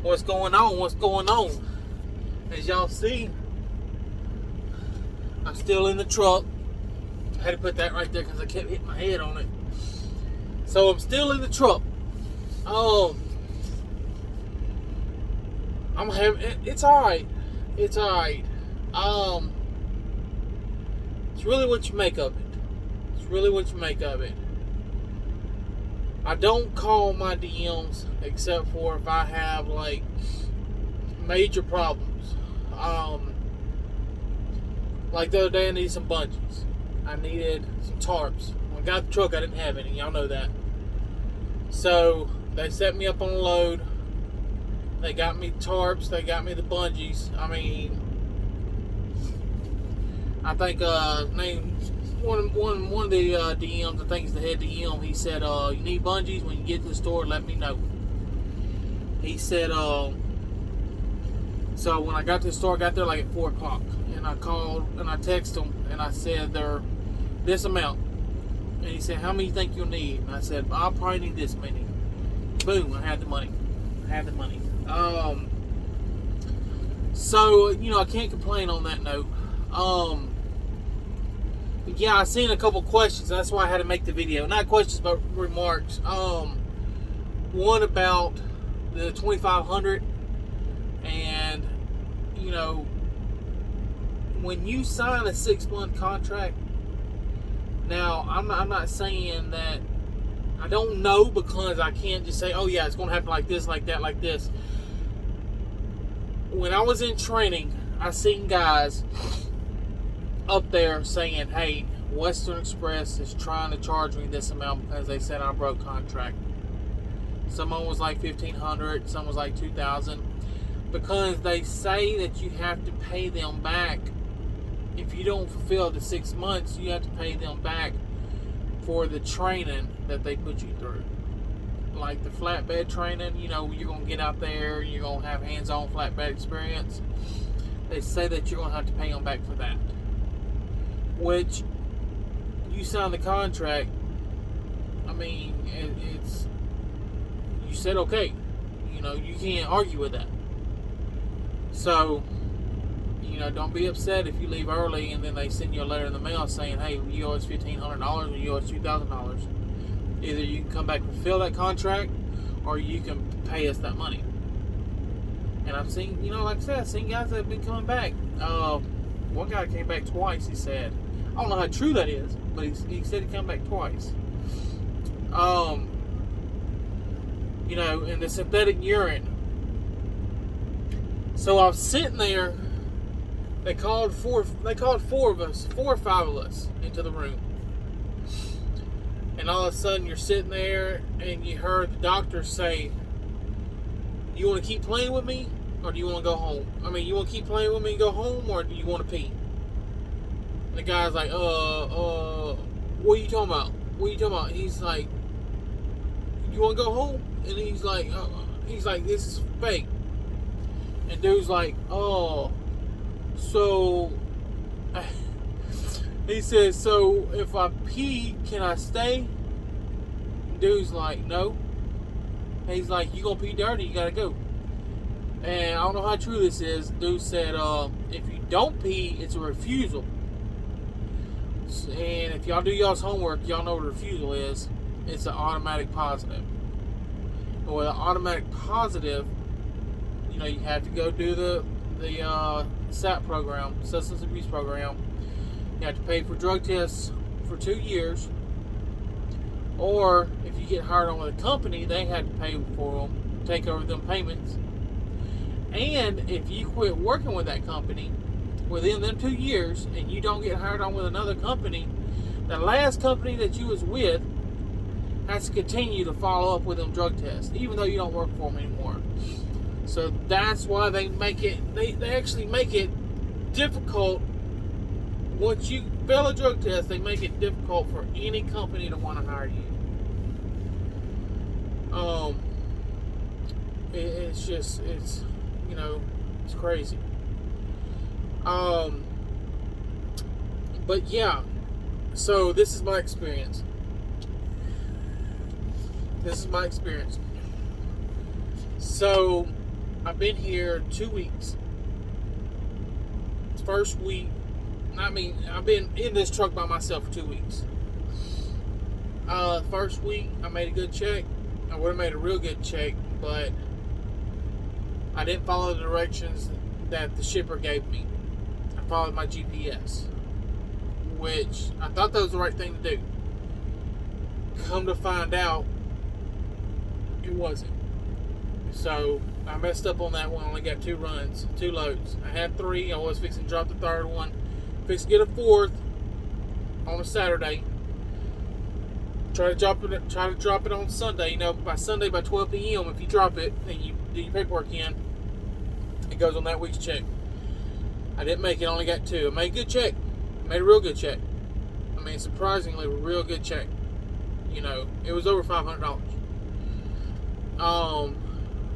What's going on? What's going on? As y'all see, I'm still in the truck. I had to put that right there because I kept hitting my head on it. So I'm still in the truck. I'm having. It's all right. It's all right. It's really what you make of it. It's really what you make of it. I don't call my DMs except for if I have like major problems. Like the other day, I needed some bungees. I needed some tarps. When I got the truck, I didn't have any. Y'all know that. So they set me up on a load. They got me tarps. They got me the bungees. I mean, I think one of the DMs, I think it's the head DM, he said, you need bungees? When you get to the store, let me know. He said, so when I got to the store, I got there like at 4 o'clock. And I called and I texted him and I said, they're this amount. And he said, how many you think you'll need? And I said, I'll probably need this many. Boom, I had the money. So, I can't complain on that note. Yeah, I seen a couple questions. That's why I had to make the video. Not questions, but remarks. One about the 2,500, and when you sign a 6-month contract. Now, I'm not saying that. I don't know, because I can't just say, oh yeah, it's going to happen like this, like that, like this. When I was in training, I seen guys up there saying, hey, Weastern Express is trying to charge me this amount because they said I broke contract. Someone was like $1,500, some was like $2,000, because they say that you have to pay them back. If you don't fulfill the 6 months, you have to pay them back for the training that they put you through. Like the flatbed training, you're going to get out there, you're going to have hands-on flatbed experience. They say that you're going to have to pay them back for that. Which, you sign the contract, I mean, it's, you said okay. You can't argue with that. So, don't be upset if you leave early and then they send you a letter in the mail saying, hey, you owe us $1,500 or you owe us $2,000. Either you can come back and fulfill that contract, or you can pay us that money. And I've seen, like I said, I've seen guys that have been coming back. One guy came back twice, he said. I don't know how true that is, but he said he came back twice. And the synthetic urine. So I was sitting there. They called four or five of us into the room. And all of a sudden you're sitting there and you heard the doctor say, you want to keep playing with me, or do you want to go home? I mean, you want to keep playing with me and go home, or do you want to pee? And the guy's like, what are you talking about? What are you talking about? He's like, you want to go home? And he's like, this is fake. And dude's like, so he says, so if I pee, can I stay? Dude's like, no. And he's like, you gonna pee dirty, you gotta go. And I don't know how true this is. Dude said, if you don't pee, it's a refusal. And if y'all do y'all's homework, y'all know what a refusal is. It's an automatic positive. But with an automatic positive, you have to go do the SAP program, substance abuse program. You have to pay for drug tests for 2 years. Or if you get hired on with a company, they have to pay for them, take over them payments. And if you quit working with that company within them 2 years and you don't get hired on with another company, the last company that you was with has to continue to follow up with them drug tests, even though you don't work for them anymore. So that's why they make it, they actually make it difficult. Once you fail a drug test, they make it difficult for any company to want to hire you. It's just, it's crazy. But yeah, so this is my experience. So I've been here 2 weeks. First week, I've been in this truck by myself for 2 weeks. First week, I made a good check. I would have made a real good check, but I didn't follow the directions that the shipper gave me. I followed my GPS, which I thought that was the right thing to do. Come to find out, it wasn't. So I messed up on that one. I only got 2 runs, 2 loads. I had 3. I was fixing to drop the 3rd one. Fixing to get a 4th on a Saturday. Try to drop it on Sunday. You know, by Sunday by 12 p.m. if you drop it and you do your paperwork in, it goes on that week's check. I didn't make it. I only got 2. I made a good check. I made a real good check. I mean, surprisingly, a real good check. You know, it was over $500.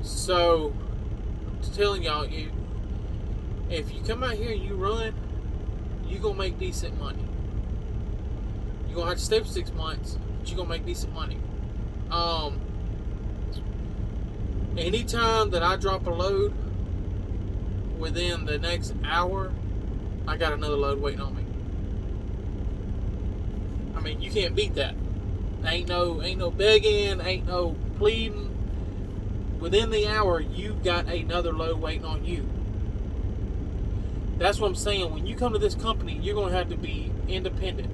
So, I'm telling y'all, if you come out here and you run, you're going to make decent money. You're going to have to stay for 6 months, but you're going to make decent money. Anytime that I drop a load, within the next hour, I got another load waiting on me. I mean, you can't beat that. Ain't no begging, ain't no pleading. Within the hour, you've got another load waiting on you. That's what I'm saying. When you come to this company, you're going to have to be independent.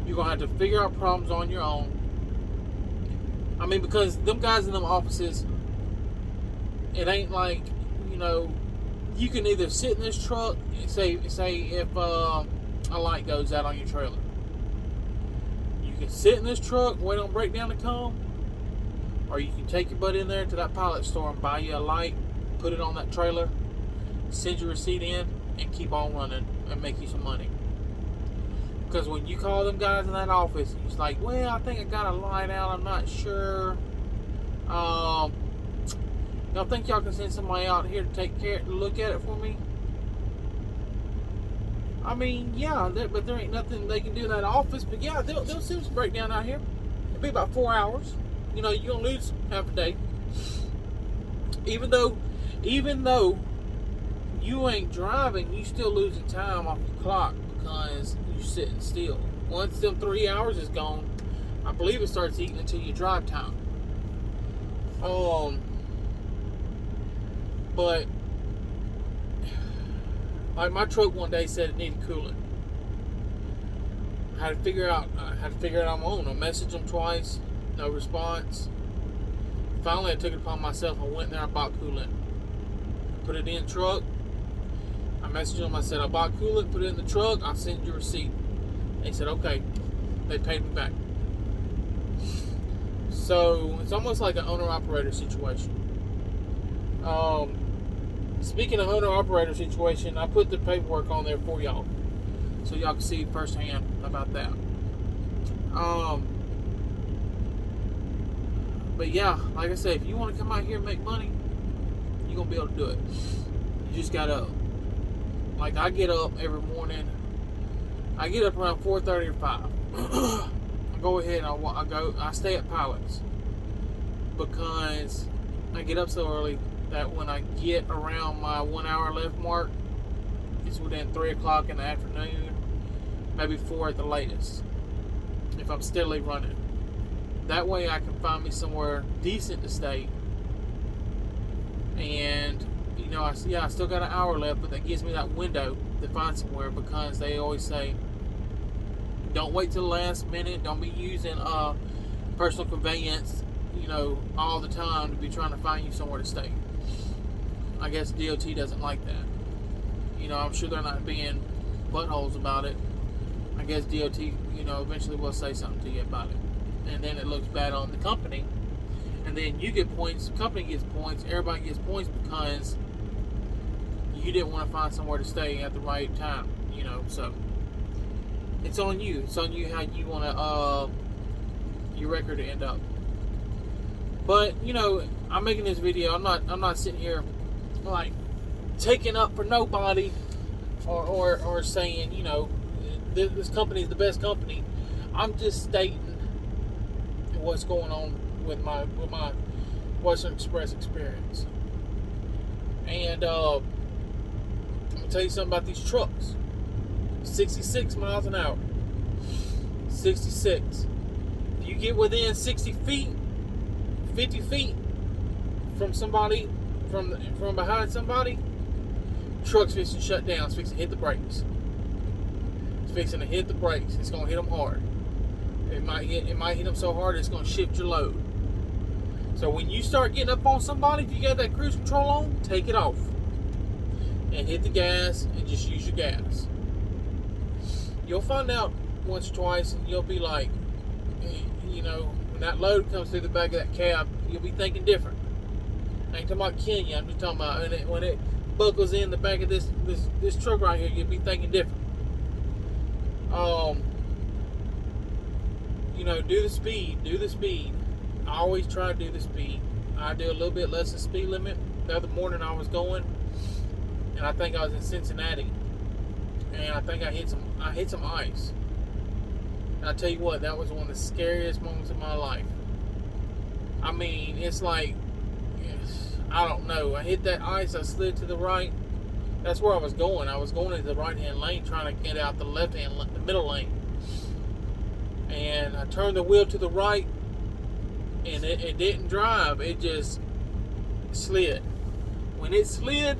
You're going to have to figure out problems on your own. I mean, because them guys in them offices, it ain't like, you know, you can either sit in this truck and say if a light goes out on your trailer. You can sit in this truck, wait on breakdown to come, or you can take your butt in there to that pilot store and buy you a light, put it on that trailer, send your receipt in, and keep on running and make you some money. Because when you call them guys in that office, it's like, well, I think I got a light out, I'm not sure. Y'all think y'all can send somebody out here to look at it for me? I mean, yeah, but there ain't nothing they can do in that office. But yeah, they'll send some breakdown out here. It'll be about 4 hours. You know, you're gonna lose half a day. Even though you ain't driving, you still losing time off the clock because you're sitting still. Once them 3 hours is gone, I believe it starts eating into your drive time. But like my truck one day said it needed coolant. I had to figure it out on my own. I messaged them twice, no response. Finally, I took it upon myself. I went there, I bought coolant, put it in the truck. I messaged them. I said, I bought coolant, put it in the truck. I'll send you a receipt. They said, okay. They paid me back. So it's almost like an owner-operator situation. Speaking of owner-operator situation, I put the paperwork on there for y'all, so y'all can see firsthand about that. But yeah, like I said, if you want to come out here and make money, you're going to be able to do it. You just got to, like I get up every morning. I get up around 4:30 or 5. I go ahead and I stay at Pilots because I get up so early that when I get around my 1 hour left mark, it's within 3 o'clock in the afternoon, maybe 4 at the latest, if I'm steadily running. That way I can find me somewhere decent to stay. And, you know, I still got an hour left, but that gives me that window to find somewhere, because they always say, don't wait till the last minute, don't be using personal conveyance, you know, all the time to be trying to find you somewhere to stay. I guess DOT doesn't like that. You know, I'm sure they're not being buttholes about it. I guess DOT, you know, eventually will say something to you about it. And then it looks bad on the company. And then you get points, the company gets points, everybody gets points because you didn't want to find somewhere to stay at the right time, you know. So it's on you. It's on you how you want to your record to end up. But, you know, I'm making this video. I'm not sitting here like taking up for nobody or saying, you know, this company is the best company. I'm just stating what's going on with my Weastern Express experience. And I'm gonna tell you something about these trucks. 66 miles an hour. 66. If you get within 60 feet, 50 feet from somebody, from behind somebody, truck's fixing to shut down. It's fixing to hit the brakes. It's fixing to hit the brakes. It's gonna hit them hard. It might hit them so hard it's gonna shift your load. So when you start getting up on somebody, if you got that cruise control on, take it off and hit the gas and just use your gas. You'll find out once or twice, and you'll be like, you know, when that load comes through the back of that cab, you'll be thinking different. I ain't talking about killing you. I'm just talking about when it buckles in the back of this truck right here, you'll be thinking different. You know, do the speed. I always try to do the speed. I do a little bit less than speed limit. The other morning I was going, and I think I was in Cincinnati, and I think I hit some ice. And I tell you what, that was one of the scariest moments of my life. I mean, it's like, I don't know. I hit that ice. I slid to the right. That's where I was going. I was going into the right-hand lane, trying to get out the the middle lane. And I turned the wheel to the right, and it didn't drive. It just slid. When it slid,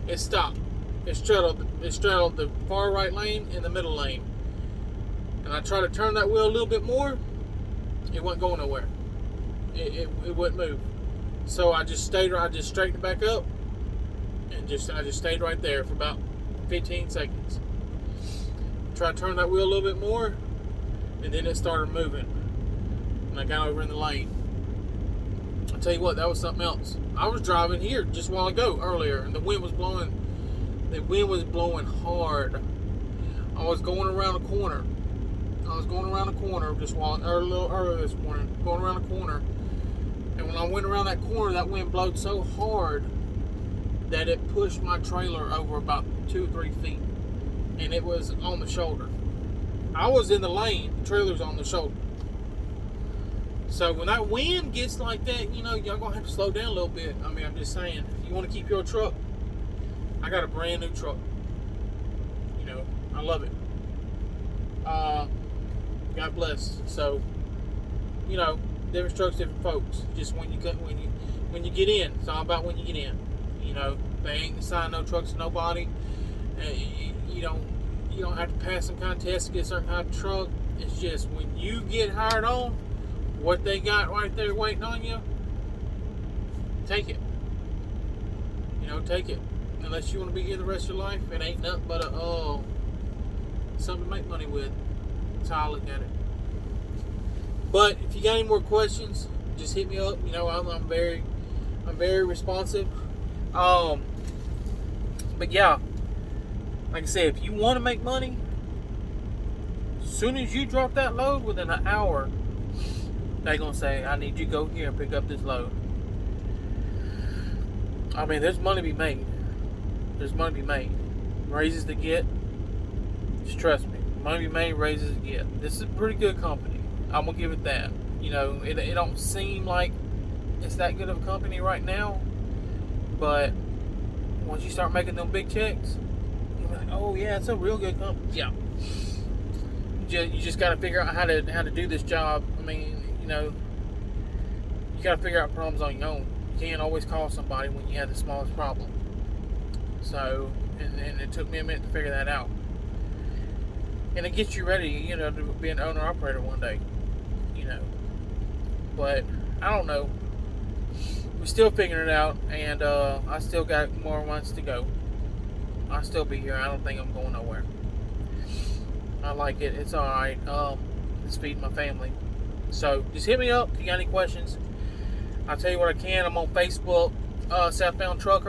it stopped. It straddled the far right lane and the middle lane. And I tried to turn that wheel a little bit more. It wasn't going nowhere. It wouldn't move. So I just straightened it back up, and I just stayed right there for about 15 seconds. Tried to turn that wheel a little bit more, and then it started moving. And I got over in the lane. I'll tell you what, that was something else. I was driving here just a while ago, earlier, and the wind was blowing. The wind was blowing hard. I was going around a corner. Just a little earlier this morning, going around a corner. And when I went around that corner, that wind blew so hard that it pushed my trailer over about 2 or 3 feet. And it was on the shoulder. I was in the lane, the trailer's on the shoulder. So when that wind gets like that, you know, y'all gonna have to slow down a little bit. I mean, I'm just saying, if you want to keep your truck, I got a brand new truck. You know, I love it. God bless. So, you know, different trucks, different folks. Just when you get in, it's all about when you get in. You know, they ain't assigned no trucks to nobody. You don't have to pass some kind of test to get a certain kind of truck. It's just when you get hired on, what they got right there waiting on you, take it. You know, take it. Unless you want to be here the rest of your life, it ain't nothing but something to make money with. That's how I look at it. But if you got any more questions, just hit me up. You know, I'm very responsive. But yeah, like I said, if you want to make money, as soon as you drop that load, within an hour, they're gonna say, "I need you to go here and pick up this load." I mean, there's money to be made. There's money to be made. Raises to get. Just trust me. Money to be made, raises to get. This is a pretty good company. I'm gonna give it that. You know, it don't seem like it's that good of a company right now, but once you start making them big checks, you're like, oh yeah, it's a real good company. Yeah. You just got to figure out how to do this job. I mean, you know, you got to figure out problems on your own. You can't always call somebody when you have the smallest problem. So, and it took me a minute to figure that out. And it gets you ready, you know, to be an owner-operator one day, you know. But, I don't know. We're still figuring it out, and I still got more months to go. I'll still be here. I don't think I'm going nowhere. I like it. It's alright. It's feeding my family. So, just hit me up if you got any questions. I'll tell you what I can. I'm on Facebook, Southbound Truck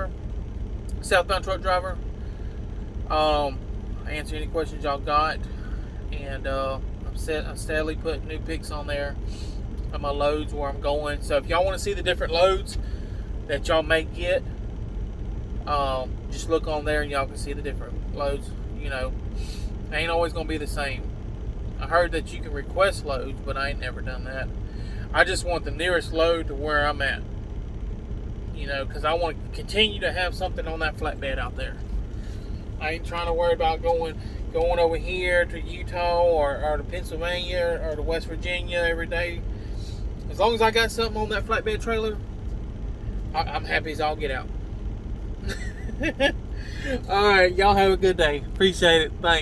Driver. I answer any questions y'all got. And I'm steadily putting new pics on there of my loads, where I'm going. So if y'all want to see the different loads that y'all may get, just look on there and y'all can see the different loads. You know, they ain't always going to be the same. I heard that you can request loads, but I ain't never done that. I just want the nearest load to where I'm at. because I want to continue to have something on that flatbed out there. I ain't trying to worry about going over here to Utah or to Pennsylvania or to West Virginia every day. As long as I got something on that flatbed trailer, I'm happy as all get out. All right, y'all have a good day. Appreciate it. Thanks.